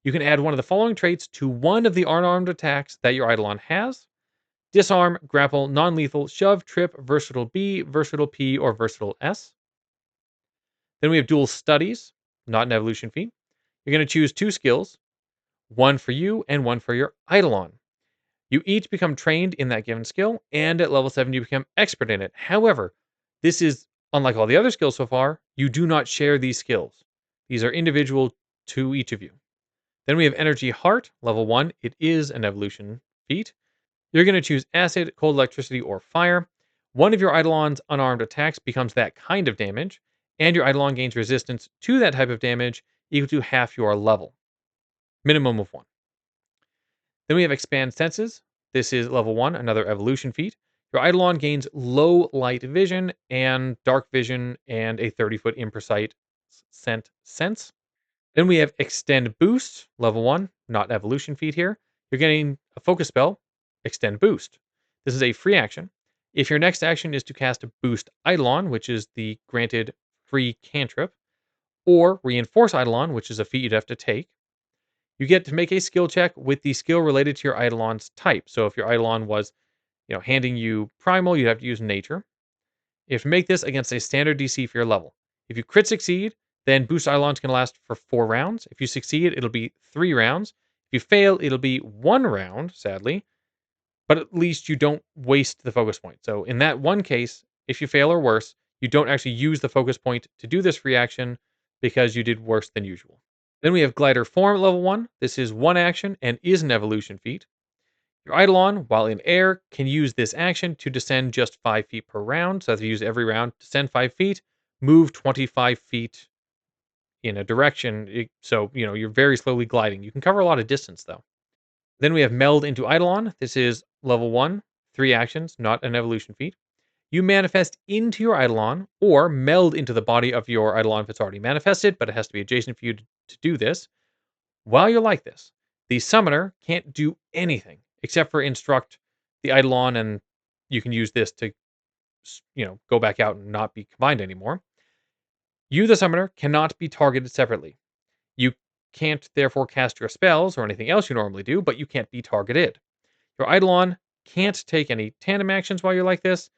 You can add one of the following traits to one of the unarmed attacks that your Eidolon has: Disarm, Grapple, Non-Lethal, Shove, Trip, Versatile B, Versatile P, or Versatile S. Then we have Dual Studies, not an evolution feat. You're going to choose 2 skills, one for you and one for your Eidolon. You each become trained in that given skill, and at level 7, you become expert in it. However, this is unlike all the other skills so far. You do not share these skills. These are individual to each of you. Then we have Energy Heart, level 1. It is an evolution feat. You're going to choose Acid, Cold Electricity, or Fire. One of your Eidolon's unarmed attacks becomes that kind of damage, and your Eidolon gains resistance to that type of damage equal to half your level. Minimum of 1. Then we have Expand Senses. This is level 1, another evolution feat. Your Eidolon gains low light vision and dark vision and a 30-foot imprecise scent sense. Then we have Extend Boost, level 1, not evolution feat here. You're getting a focus spell, Extend Boost. This is a free action. If your next action is to cast Boost Eidolon, which is the granted free cantrip, or Reinforce Eidolon, which is a feat you'd have to take, you get to make a skill check with the skill related to your Eidolon's type. So if your Eidolon was, handing you Primal, you'd have to use Nature. You have to make this against a standard DC for your level. If you crit succeed, then Boost Eidolon's going to last for 4 rounds. If you succeed, it'll be 3 rounds. If you fail, it'll be 1 round, sadly. But at least you don't waste the focus point. So in that one case, if you fail or worse, you don't actually use the focus point to do this reaction because you did worse than usual. Then we have Glider Form level 1. This is 1 action and is an evolution feat. Your Eidolon, while in air, can use this action to descend just 5 feet per round. So if you use every round, descend 5 feet, move 25 feet in a direction. So, you're very slowly gliding. You can cover a lot of distance, though. Then we have Meld into Eidolon. This is level 1, 3 actions, not an evolution feat. You manifest into your Eidolon or meld into the body of your Eidolon if it's already manifested, but it has to be adjacent for you to do this. While you're like this, the summoner can't do anything except for instruct the Eidolon, and you can use this to, go back out and not be combined anymore. You, the summoner, cannot be targeted separately. You can't therefore cast your spells or anything else you normally do, but you can't be targeted. Your Eidolon can't take any tandem actions while you're like this,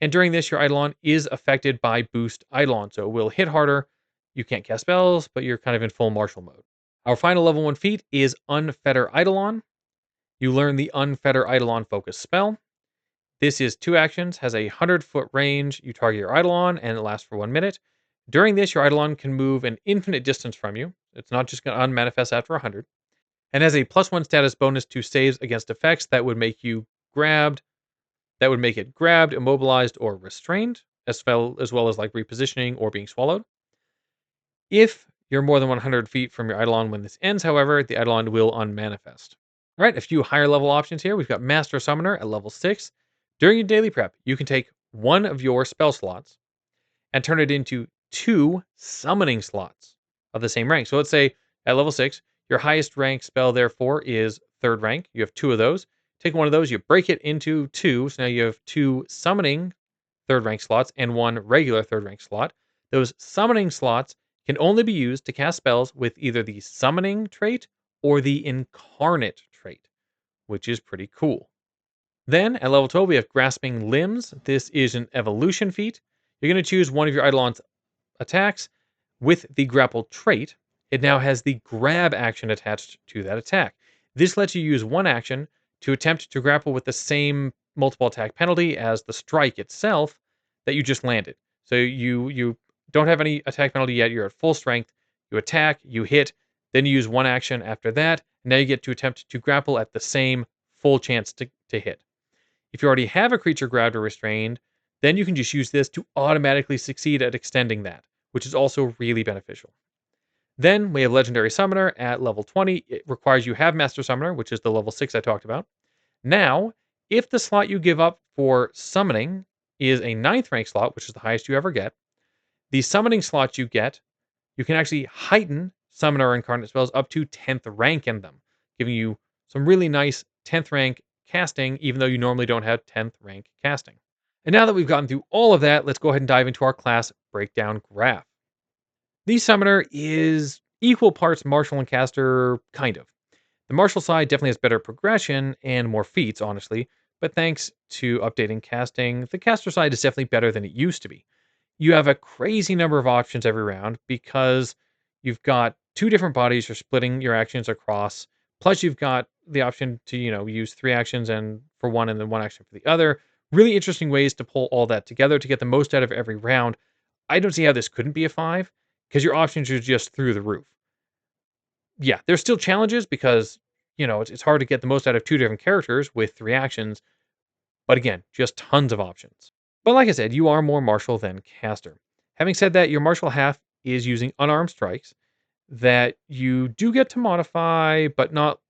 And during this, your Eidolon is affected by boost Eidolon, so it will hit harder. You can't cast spells, but you're kind of in full martial mode. Our final level 1 feat is Unfetter Eidolon. You learn the Unfetter Eidolon focus spell. This is 2 actions, has a 100-foot range. You target your Eidolon, and it lasts for 1 minute. During this, your Eidolon can move an infinite distance from you. It's not just going to unmanifest after 100. And has a +1 status bonus to saves against effects that would make you grabbed, that would make it grabbed, immobilized, or restrained, as well as like repositioning or being swallowed. If you're more than 100 feet from your Eidolon when this ends, however, the Eidolon will unmanifest. All right, a few higher level options here. We've got Master Summoner at level 6. During your daily prep, you can take one of your spell slots and turn it into 2 summoning slots of the same rank. So let's say at level 6, your highest rank spell, therefore, is 3rd rank. You have 2 of those. Take one of those, you break it into 2. So now you have 2 summoning 3rd rank slots and 1 regular 3rd rank slot. Those summoning slots can only be used to cast spells with either the summoning trait or the incarnate trait, which is pretty cool. Then at level 12, we have Grasping Limbs. This is an evolution feat. You're going to choose one of your Eidolon's attacks with the grapple trait. It now has the grab action attached to that attack. This lets you use one action to attempt to grapple with the same multiple attack penalty as the strike itself that you just landed. So you don't have any attack penalty yet. You're at full strength. You attack, you hit, then you use one action after that. Now you get to attempt to grapple at the same full chance to hit. If you already have a creature grabbed or restrained, then you can just use this to automatically succeed at extending that, which is also really beneficial. Then we have Legendary Summoner at level 20. It requires you have Master Summoner, which is the level 6 I talked about. Now, if the slot you give up for summoning is a 9th rank slot, which is the highest you ever get, the summoning slots you get, you can actually heighten Summoner or Incarnate spells up to 10th rank in them, giving you some really nice 10th rank casting, even though you normally don't have 10th rank casting. And now that we've gotten through all of that, let's go ahead and dive into our class breakdown graph. The Summoner is equal parts Martial and Caster, kind of. The Martial side definitely has better progression and more feats, honestly, but thanks to updating casting, the Caster side is definitely better than it used to be. You have a crazy number of options every round because you've got 2 different bodies you're splitting your actions across. Plus, you've got the option to, use 3 actions and for one and then 1 action for the other. Really interesting ways to pull all that together to get the most out of every round. I don't see how this couldn't be a 5 because your options are just through the roof. Yeah, there's still challenges because, it's hard to get the most out of 2 different characters with 3 actions. But again, just tons of options. But like I said, you are more martial than caster. Having said that, your martial half is using unarmed strikes that you do get to modify, but not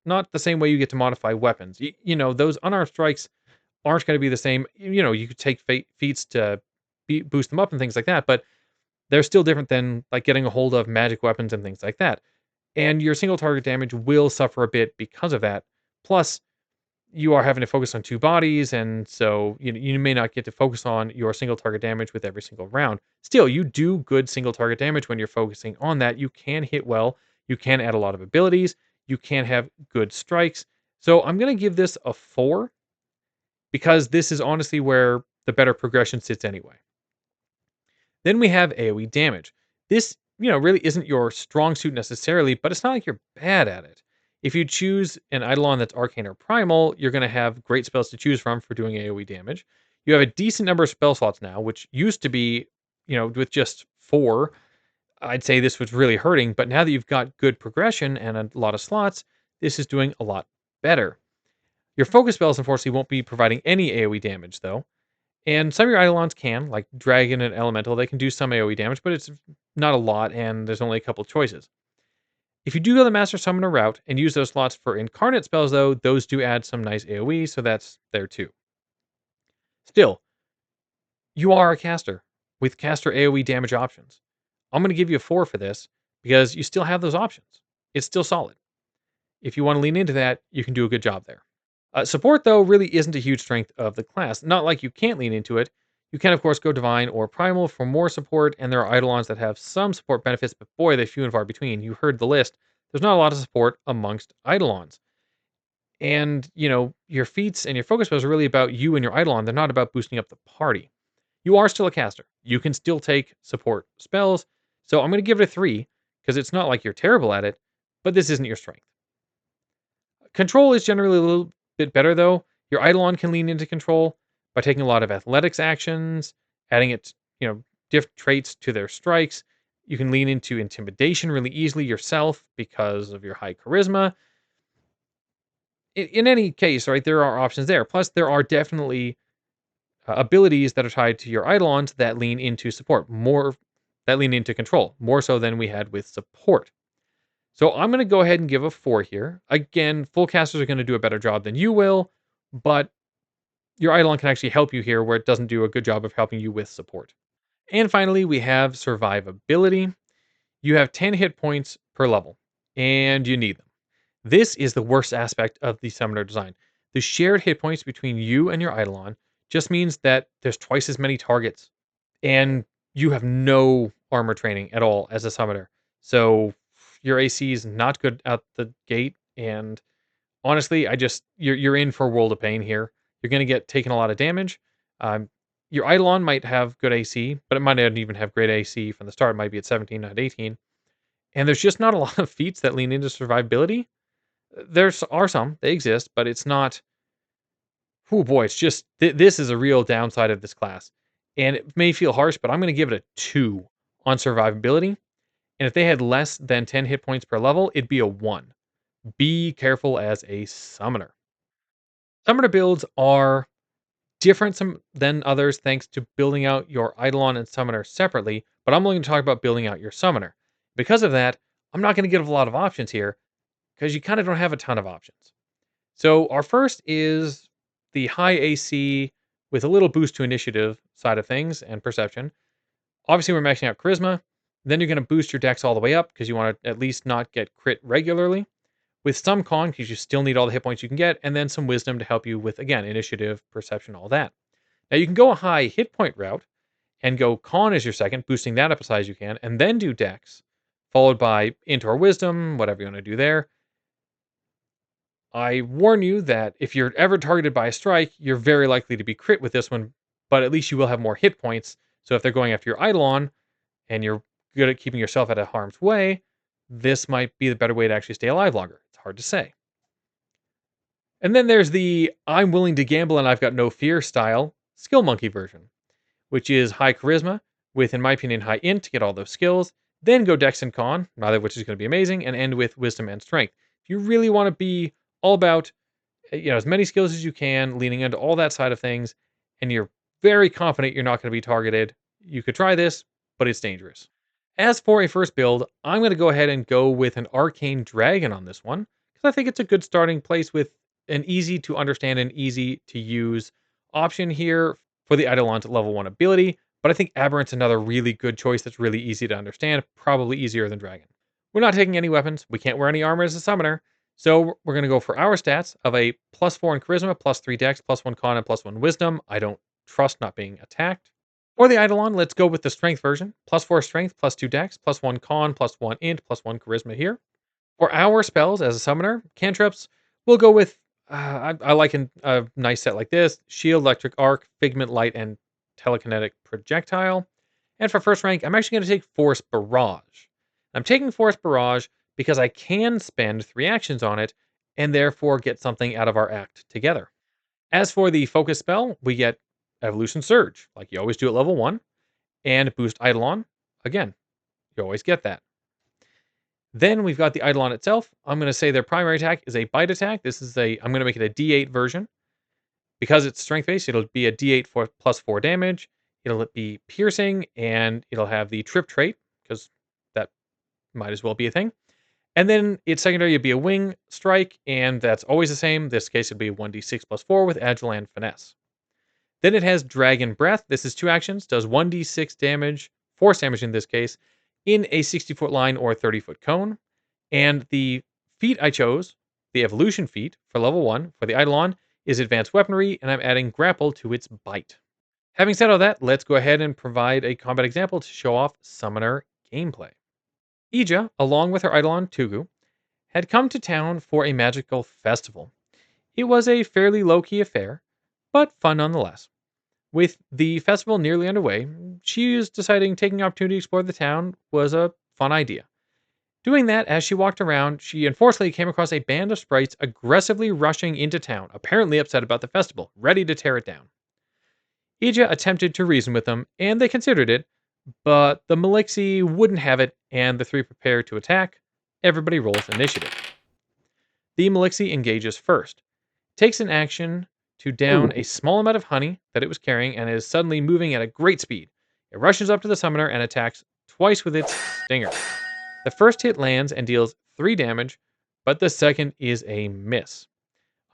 the same way you get to modify weapons. Those unarmed strikes aren't going to be the same. You could take feats to boost them up and things like that, but they're still different than like getting a hold of magic weapons and things like that. And your single target damage will suffer a bit because of that. Plus, you are having to focus on 2 bodies, and so you may not get to focus on your single target damage with every single round. Still, you do good single target damage when you're focusing on that. You can hit well, you can add a lot of abilities, you can have good strikes. So I'm going to give this a 4 because this is honestly where the better progression sits anyway. Then we have AoE damage. This, really isn't your strong suit necessarily, but it's not like you're bad at it. If you choose an Eidolon that's Arcane or Primal, you're going to have great spells to choose from for doing AoE damage. You have a decent number of spell slots now, which used to be, with just 4, I'd say this was really hurting. But now that you've got good progression and a lot of slots, this is doing a lot better. Your focus spells, unfortunately, won't be providing any AoE damage, though. And some of your Eidolons can, like Dragon and Elemental, they can do some AoE damage, but it's not a lot, and there's only a couple choices. If you do go the Master Summoner route and use those slots for Incarnate spells, though, those do add some nice AoE, so that's there too. Still, you are a caster with caster AoE damage options. I'm going to give you a 4 for this because you still have those options. It's still solid. If you want to lean into that, you can do a good job there. Support, though, really isn't a huge strength of the class. Not like you can't lean into it. You can, of course, go Divine or Primal for more support, and there are Eidolons that have some support benefits, but boy, they're few and far between. You heard the list. There's not a lot of support amongst Eidolons. And, your feats and your focus spells are really about you and your Eidolon. They're not about boosting up the party. You are still a caster. You can still take support spells. So I'm going to give it a 3 because it's not like you're terrible at it, but this isn't your strength. Control is generally a little bit better though. Your Eidolon can lean into control by taking a lot of athletics actions, adding it, different traits to their strikes. You can lean into intimidation really easily yourself because of your high charisma. In any case, right, there are options there. Plus, there are definitely abilities that are tied to your Eidolons that lean into support more, that lean into control more so than we had with support. So I'm going to go ahead and give a 4 here. Again, full casters are going to do a better job than you will, but your Eidolon can actually help you here where it doesn't do a good job of helping you with support. And finally, we have survivability. You have 10 hit points per level, and you need them. This is the worst aspect of the summoner design. The shared hit points between you and your Eidolon just means that there's twice as many targets, and you have no armor training at all as a summoner. So your AC is not good out the gate, and honestly, you're in for a world of pain here. You're going to get taken a lot of damage. Um, your Eidolon might have good AC, but it might not even have great AC from the start. It might be at 17, not 18. And there's just not a lot of feats that lean into survivability. There are some, they exist, but it's not. Oh boy, it's just this is a real downside of this class, and it may feel harsh, but I'm going to give it a 2 on survivability. And if they had less than 10 hit points per level, it'd be a 1. Be careful as a summoner. Summoner builds are different than others thanks to building out your Eidolon and Summoner separately, but I'm only going to talk about building out your Summoner. Because of that, I'm not going to give a lot of options here because you kind of don't have a ton of options. So our first is the high AC with a little boost to initiative side of things and perception. Obviously, we're maxing out charisma. Then you're going to boost your dex all the way up because you want to at least not get crit regularly. With some con, because you still need all the hit points you can get, and then some wisdom to help you with, again, initiative, perception, all that. Now, you can go a high hit point route and go con as your second, boosting that up as high as you can, and then do dex, followed by int or wisdom, whatever you want to do there. I warn you that if you're ever targeted by a strike, you're very likely to be crit with this one, but at least you will have more hit points. So if they're going after your Eidolon and you're good at keeping yourself out of harm's way, this might be the better way to actually stay alive longer. It's hard to say. And then there's the I'm willing to gamble and I've got no fear style skill monkey version, which is high charisma with, in my opinion, high int to get all those skills. Then go dex and con, neither of which is going to be amazing, and end with wisdom and strength. If you really want to be all about as many skills as you can, leaning into all that side of things, and you're very confident you're not going to be targeted, you could try this, but it's dangerous. As for a first build, I'm going to go ahead and go with an arcane dragon on this one because I think it's a good starting place with an easy to understand and easy to use option here for the Eidolon's level 1 ability. But I think Aberrant's another really good choice that's really easy to understand, probably easier than Dragon. We're not taking any weapons. We can't wear any armor as a summoner. So we're going to go for our stats of a +4 in charisma, +3 dex, +1 con, and +1 wisdom. I don't trust not being attacked. For the Eidolon, let's go with the strength version. +4 strength, +2 dex, +1 con, +1 int, +1 charisma here. For our spells as a summoner, cantrips, we'll go with, I like a nice set like this: Shield, Electric Arc, Figment Light, and Telekinetic Projectile. And for first rank, I'm actually going to take Force Barrage. I'm taking Force Barrage because I can spend 3 actions on it and therefore get something out of our act together. As for the focus spell, we get Evolution Surge, like you always do at level 1, and Boost Eidolon. Again, you always get that. Then we've got the Eidolon itself. I'm going to say their primary attack is a bite attack. I'm going to make it a D8 version. Because it's strength based, it'll be a D8 for +4 damage. It'll be piercing, and it'll have the trip trait, because that might as well be a thing. And then its secondary would be a wing strike, and that's always the same. This case would be 1d6 +4 with agile and finesse. Then it has Dragon Breath. This is 2 actions, does 1d6 damage, force damage in this case, in a 60-foot line or 30-foot cone. And the feat I chose, the evolution feat for level 1 for the Eidolon, is Advanced Weaponry, and I'm adding Grapple to its bite. Having said all that, let's go ahead and provide a combat example to show off Summoner gameplay. Ija, along with her Eidolon Tugu, had come to town for a magical festival. It was a fairly low key affair, but fun nonetheless. With the festival nearly underway, she is deciding taking an opportunity to explore the town was a fun idea. Doing that, as she walked around, she unfortunately came across a band of sprites aggressively rushing into town, apparently upset about the festival, ready to tear it down. Ija attempted to reason with them, and they considered it, but the Melixi wouldn't have it, and the three prepared to attack. Everybody rolls initiative. The Melixi engages first, takes an action to down a small amount of honey that it was carrying, and is suddenly moving at a great speed. It rushes up to the summoner and attacks twice with its stinger. The first hit lands and deals 3 damage, but the second is a miss.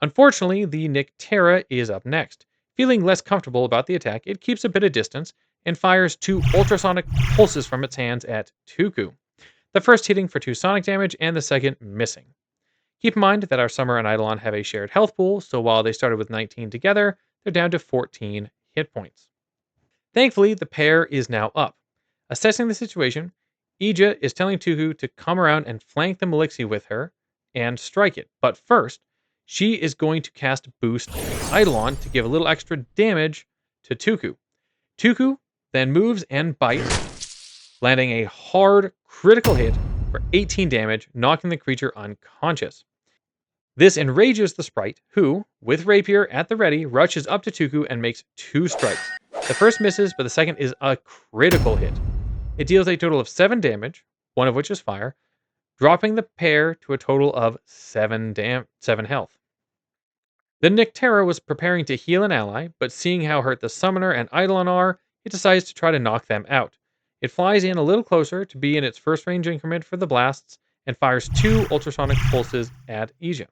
Unfortunately, the Nyctera is up next. Feeling less comfortable about the attack, it keeps a bit of distance and fires 2 ultrasonic pulses from its hands at Tuku. The first hitting for 2 sonic damage and the second missing. Keep in mind that our Summer and Eidolon have a shared health pool, so while they started with 19 together, they're down to 14 hit points. Thankfully, the pair is now up. Assessing the situation, Ija is telling Tuku to come around and flank the Melixi with her and strike it. But first, she is going to cast Boost Eidolon to give a little extra damage to Tuku. Tuku then moves and bites, landing a hard critical hit for 18 damage, knocking the creature unconscious. This enrages the sprite, who, with rapier at the ready, rushes up to Tuku and makes 2 strikes. The first misses, but the second is a critical hit. It deals a total of 7 damage, one of which is fire, dropping the pair to a total of 7 health. The Nyctera was preparing to heal an ally, but seeing how hurt the Summoner and Eidolon are, it decides to try to knock them out. It flies in a little closer to be in its first range increment for the blasts, and fires 2 ultrasonic pulses at Ija.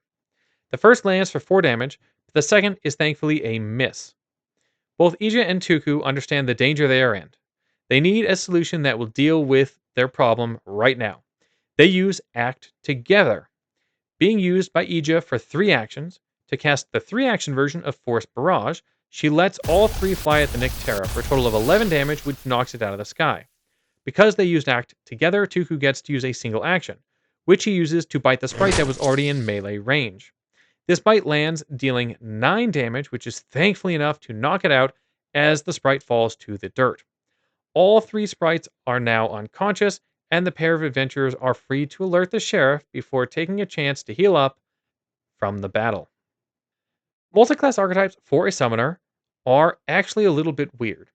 The first lands for 4 damage, but the second is thankfully a miss. Both Ija and Tuku understand the danger they are in. They need a solution that will deal with their problem right now. They use Act Together, being used by Ija for 3 actions. To cast the 3-action version of Force Barrage, she lets all 3 fly at the Nyctera for a total of 11 damage, which knocks it out of the sky. Because they used Act Together, Tuku gets to use a single action, which he uses to bite the sprite that was already in melee range. This bite lands, dealing 9 damage, which is thankfully enough to knock it out as the sprite falls to the dirt. All 3 sprites are now unconscious, and the pair of adventurers are free to alert the sheriff before taking a chance to heal up from the battle. Multiclass archetypes for a summoner are actually a little bit weird.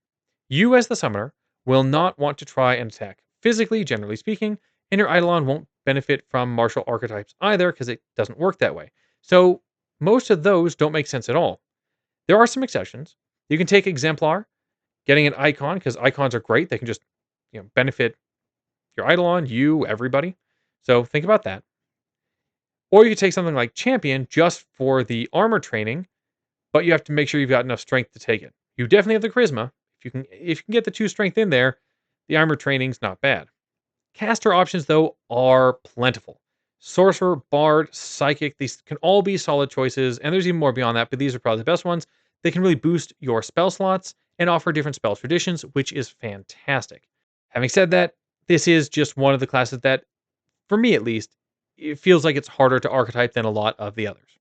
You, as the summoner, will not want to try and attack physically, generally speaking, and your Eidolon won't benefit from martial archetypes either because it doesn't work that way. So, most of those don't make sense at all. There are some exceptions. You can take Exemplar, getting an icon, because icons are great. They can just benefit your Eidolon, you, everybody. So, think about that. Or you could take something like Champion just for the armor training, but you have to make sure you've got enough strength to take it. You definitely have the charisma. If you can get the 2 strength in there, the armor training's not bad. Caster options, though, are plentiful. Sorcerer, Bard, Psychic, these can all be solid choices, and there's even more beyond that, but these are probably the best ones. They can really boost your spell slots and offer different spell traditions, which is fantastic. Having said that, this is just one of the classes that, for me at least, it feels like it's harder to archetype than a lot of the others.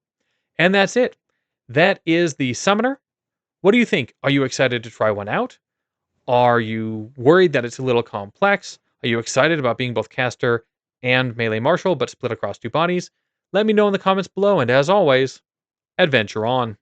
And that's it. That is the Summoner. What do you think? Are you excited to try one out? Are you worried that it's a little complex? Are you excited about being both caster and melee martial, but split across 2 bodies? Let me know in the comments below, and as always, adventure on.